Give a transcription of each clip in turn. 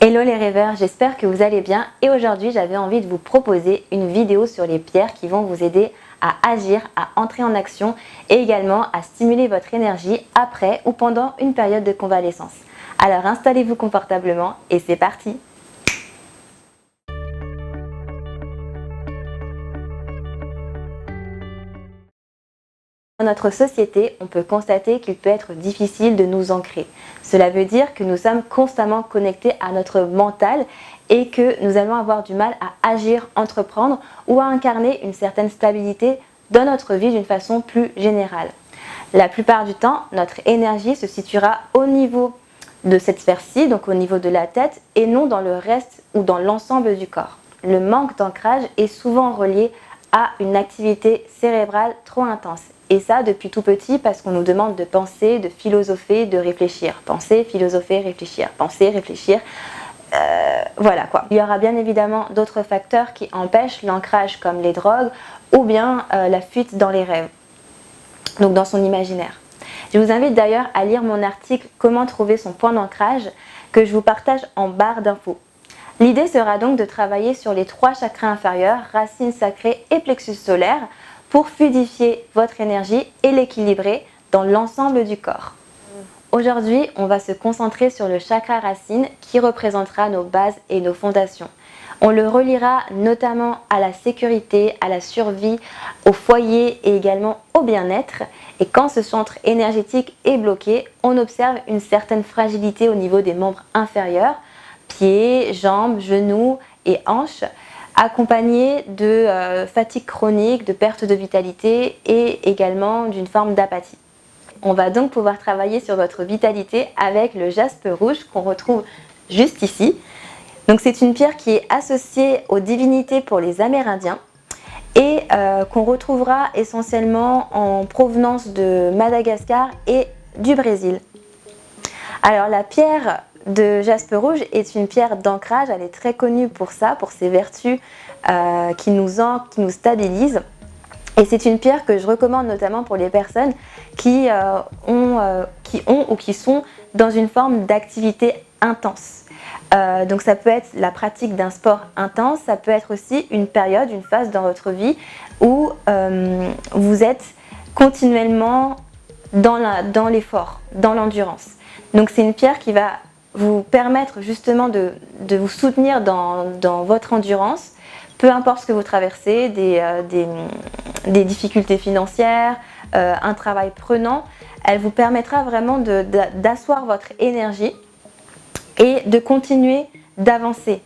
Hello les rêveurs, j'espère que vous allez bien et aujourd'hui j'avais envie de vous proposer une vidéo sur les pierres qui vont vous aider à agir, à entrer en action et également à stimuler votre énergie après ou pendant une période de convalescence. Alors installez-vous confortablement et c'est parti! Dans notre société, on peut constater qu'il peut être difficile de nous ancrer. Cela veut dire que nous sommes constamment connectés à notre mental et que nous allons avoir du mal à agir, entreprendre ou à incarner une certaine stabilité dans notre vie d'une façon plus générale. La plupart du temps, notre énergie se situera au niveau de cette sphère-ci, donc au niveau de la tête, et non dans le reste ou dans l'ensemble du corps. Le manque d'ancrage est souvent relié à une activité cérébrale trop intense. Et ça depuis tout petit parce qu'on nous demande de penser, de philosopher, de réfléchir. Penser, philosopher, réfléchir. Penser, réfléchir. Voilà quoi. Il y aura bien évidemment d'autres facteurs qui empêchent l'ancrage comme les drogues ou bien la fuite dans les rêves, donc dans son imaginaire. Je vous invite d'ailleurs à lire mon article « Comment trouver son point d'ancrage » que je vous partage en barre d'infos. L'idée sera donc de travailler sur les 3 chakras inférieurs, racines sacrées et plexus solaire, pour fluidifier votre énergie et l'équilibrer dans l'ensemble du corps. Aujourd'hui, on va se concentrer sur le chakra racine qui représentera nos bases et nos fondations. On le reliera notamment à la sécurité, à la survie, au foyer et également au bien-être. Et quand ce centre énergétique est bloqué, on observe une certaine fragilité au niveau des membres inférieurs, pieds, jambes, genoux et hanches, accompagné de fatigue chronique, de perte de vitalité et également d'une forme d'apathie. On va donc pouvoir travailler sur votre vitalité avec le jaspe rouge qu'on retrouve juste ici. Donc c'est une pierre qui est associée aux divinités pour les Amérindiens et qu'on retrouvera essentiellement en provenance de Madagascar et du Brésil. Alors la pierre de jaspe rouge est une pierre d'ancrage, elle est très connue pour ça, pour ses vertus qui nous ancrent, qui nous stabilisent. Et c'est une pierre que je recommande notamment pour les personnes qui ont ou qui sont dans une forme d'activité intense. Donc ça peut être la pratique d'un sport intense, ça peut être aussi une période, une phase dans votre vie où vous êtes continuellement dans l'effort, dans l'endurance. Donc c'est une pierre qui va vous permettre justement de vous soutenir dans votre endurance, peu importe ce que vous traversez, des difficultés financières, un travail prenant, elle vous permettra vraiment d'asseoir votre énergie et de continuer d'avancer.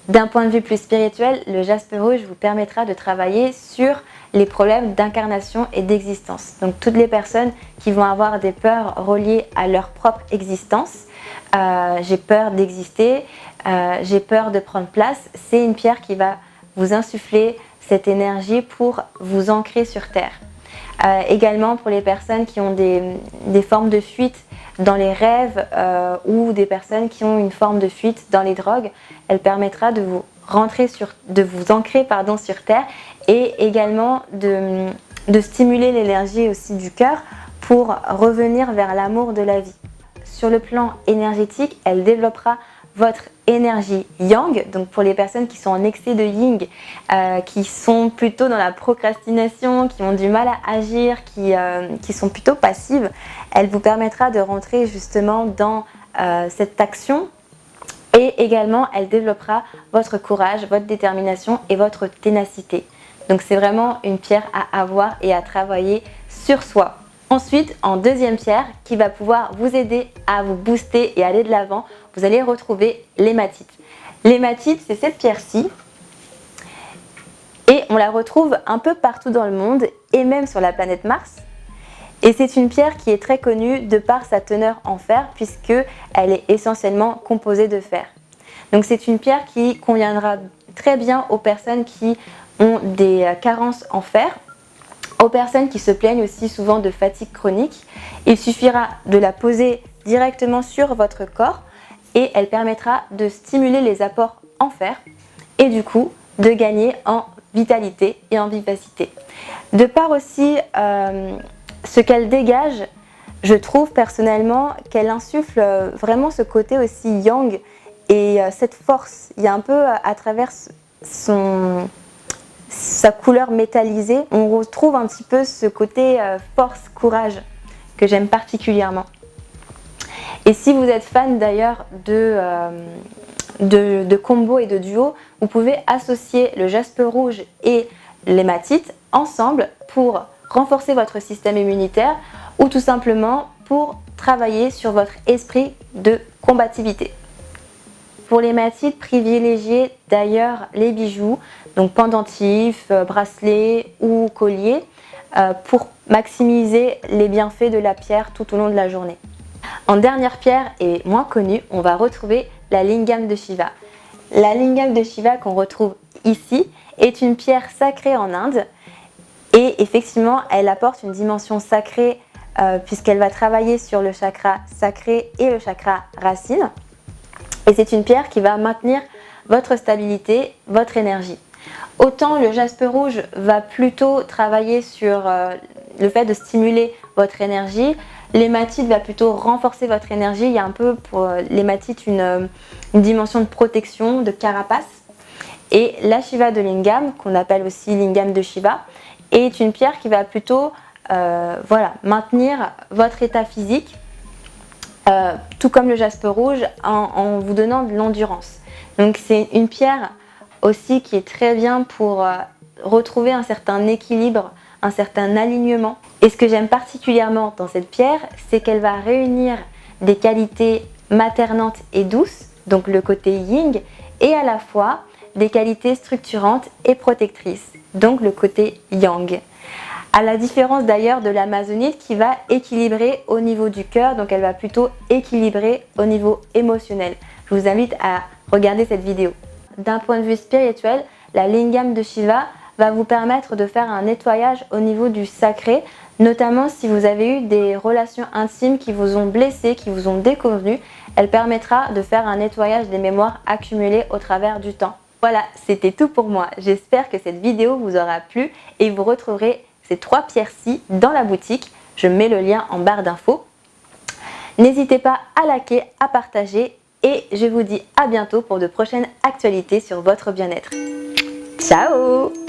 D'un point de vue plus spirituel, le jaspe rouge vous permettra de travailler sur les problèmes d'incarnation et d'existence. Donc toutes les personnes qui vont avoir des peurs reliées à leur propre existence, j'ai peur d'exister, j'ai peur de prendre place, c'est une pierre qui va vous insuffler cette énergie pour vous ancrer sur terre. Également pour les personnes qui ont des formes de fuite dans les rêves ou des personnes qui ont une forme de fuite dans les drogues, elle permettra de vous ancrer sur terre et également de stimuler l'énergie aussi du cœur pour revenir vers l'amour de la vie. Sur le plan énergétique, elle développera votre énergie yang, donc pour les personnes qui sont en excès de yin, qui sont plutôt dans la procrastination, qui ont du mal à agir, qui sont plutôt passives, elle vous permettra de rentrer justement dans cette action et également elle développera votre courage, votre détermination et votre ténacité. Donc c'est vraiment une pierre à avoir et à travailler sur soi. Ensuite, en deuxième pierre, qui va pouvoir vous aider à vous booster et aller de l'avant, vous allez retrouver l'hématite. L'hématite, c'est cette pierre-ci et on la retrouve un peu partout dans le monde et même sur la planète Mars. Et c'est une pierre qui est très connue de par sa teneur en fer puisqu'elle est essentiellement composée de fer. Donc c'est une pierre qui conviendra très bien aux personnes qui ont des carences en fer, aux personnes qui se plaignent aussi souvent de fatigue chronique. Il suffira de la poser directement sur votre corps et elle permettra de stimuler les apports en fer et du coup de gagner en vitalité et en vivacité. De par aussi ce qu'elle dégage, je trouve personnellement qu'elle insuffle vraiment ce côté aussi yang Et cette force, il y a un peu à travers sa couleur métallisée, on retrouve un petit peu ce côté force, courage que j'aime particulièrement. Et si vous êtes fan d'ailleurs de combos et de duos, vous pouvez associer le jaspe rouge et l'hématite ensemble pour renforcer votre système immunitaire ou tout simplement pour travailler sur votre esprit de combativité. Pour l'hématite, privilégiez d'ailleurs les bijoux, donc pendentifs, bracelets ou colliers, pour maximiser les bienfaits de la pierre tout au long de la journée. En dernière pierre et moins connue, on va retrouver la lingam de Shiva. La lingam de Shiva qu'on retrouve ici est une pierre sacrée en Inde et effectivement elle apporte une dimension sacrée puisqu'elle va travailler sur le chakra sacré et le chakra racine. Et c'est une pierre qui va maintenir votre stabilité, votre énergie. Autant le jaspe rouge va plutôt travailler sur le fait de stimuler votre énergie, l'hématite va plutôt renforcer votre énergie. Il y a un peu pour l'hématite une dimension de protection, de carapace. Et la Shiva de Lingam, qu'on appelle aussi Lingam de Shiva, est une pierre qui va plutôt maintenir votre état physique, tout comme le jaspe rouge, en vous donnant de l'endurance. Donc c'est une pierre aussi qui est très bien pour retrouver un certain équilibre, un certain alignement. Et ce que j'aime particulièrement dans cette pierre, c'est qu'elle va réunir des qualités maternantes et douces, donc le côté yin, et à la fois des qualités structurantes et protectrices, donc le côté yang. À la différence d'ailleurs de l'amazonite qui va équilibrer au niveau du cœur, donc elle va plutôt équilibrer au niveau émotionnel. Je vous invite à regarder cette vidéo. D'un point de vue spirituel, la lingam de Shiva va vous permettre de faire un nettoyage au niveau du sacré, notamment si vous avez eu des relations intimes qui vous ont blessé, qui vous ont déconvenu. Elle permettra de faire un nettoyage des mémoires accumulées au travers du temps. Voilà, c'était tout pour moi. J'espère que cette vidéo vous aura plu et vous retrouverez ces 3 pierres-ci dans la boutique. Je mets le lien en barre d'infos. N'hésitez pas à liker, à partager et je vous dis à bientôt pour de prochaines actualités sur votre bien-être. Ciao!